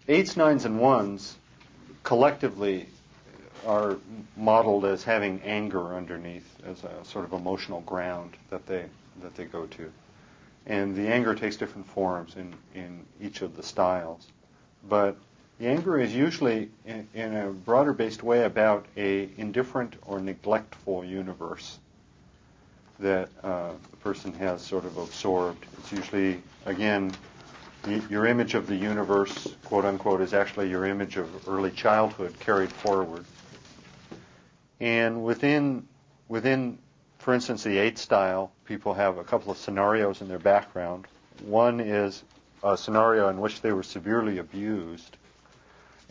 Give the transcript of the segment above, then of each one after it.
8s, 9s, and 1s collectively are modeled as having anger underneath as a sort of emotional ground that they go to. And the anger takes different forms in each of the styles. But the anger is usually, in a broader-based way, about a indifferent or neglectful universe that the person has sort of absorbed. It's usually, again, your image of the universe, quote unquote, is actually your image of early childhood carried forward. And within, for instance, the 8 style, people have a couple of scenarios in their background. One is a scenario in which they were severely abused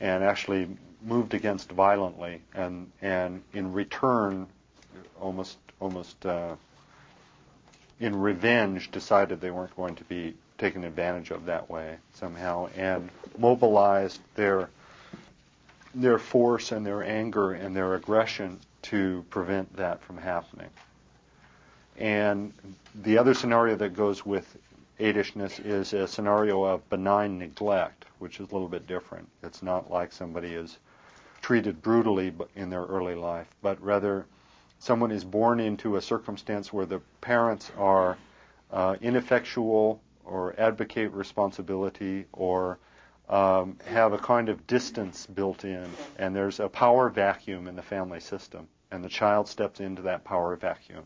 and actually moved against violently, and in return, almost in revenge, decided they weren't going to be taken advantage of that way somehow, and mobilized their force and their anger and their aggression to prevent that from happening. And the other scenario that goes with 8ishness is a scenario of benign neglect, which is a little bit different. It's not like somebody is treated brutally in their early life, but rather someone is born into a circumstance where the parents are ineffectual or advocate responsibility or have a kind of distance built in, and there's a power vacuum in the family system, and the child steps into that power vacuum.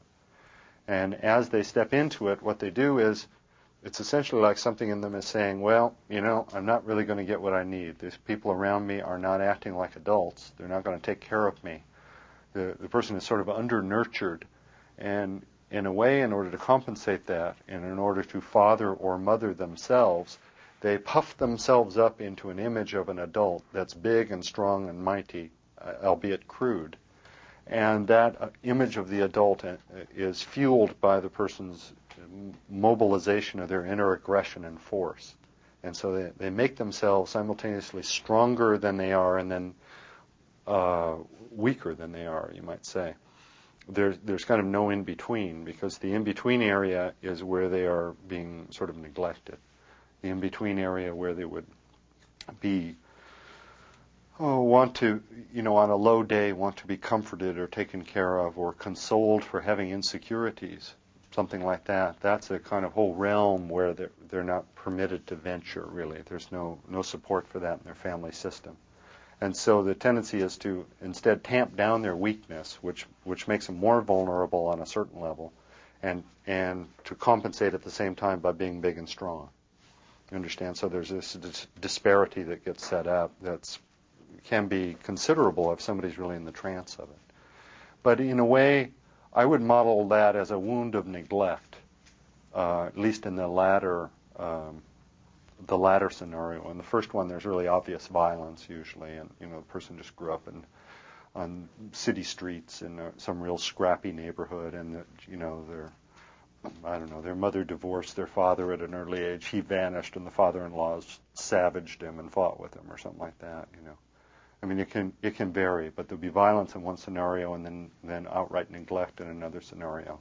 And as they step into it, what they do is, it's essentially like something in them is saying, well, I'm not really going to get what I need. These people around me are not acting like adults. They're not going to take care of me. The person is sort of under-nurtured. And in a way, in order to compensate that, and in order to father or mother themselves, they puff themselves up into an image of an adult that's big and strong and mighty, albeit crude. And that image of the adult is fueled by the person's mobilization of their inner aggression and force. And so they make themselves simultaneously stronger than they are and then weaker than they are, you might say. There's kind of no in-between, because the in-between area is where they are being sort of neglected. The in-between area where they would be, want to, on a low day, want to be comforted or taken care of or consoled for having insecurities, something like that. That's a kind of whole realm where they're not permitted to venture, really. There's no support for that in their family system. And so the tendency is to instead tamp down their weakness, which makes them more vulnerable on a certain level, and to compensate at the same time by being big and strong. You understand? So there's this disparity that gets set up that can be considerable if somebody's really in the trance of it. But in a way, I would model that as a wound of neglect, at least in the latter scenario. In the first one, there's really obvious violence usually, and the person just grew up on city streets in some real scrappy neighborhood, and their mother divorced their father at an early age. He vanished, and the father-in-law savaged him and fought with him, or something like that. I mean, it can vary, but there'll be violence in one scenario, and then outright neglect in another scenario.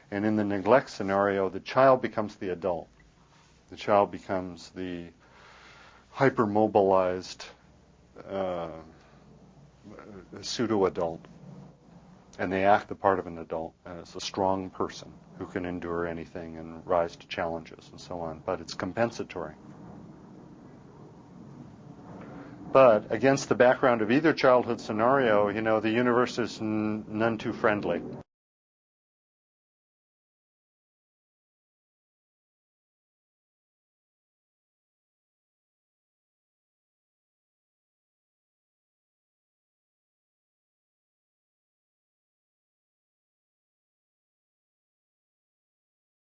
And in the neglect scenario, the child becomes the adult. The child becomes the hypermobilized pseudo-adult, and they act the part of an adult as a strong person who can endure anything and rise to challenges and so on. But it's compensatory. But against the background of either childhood scenario, the universe is none too friendly.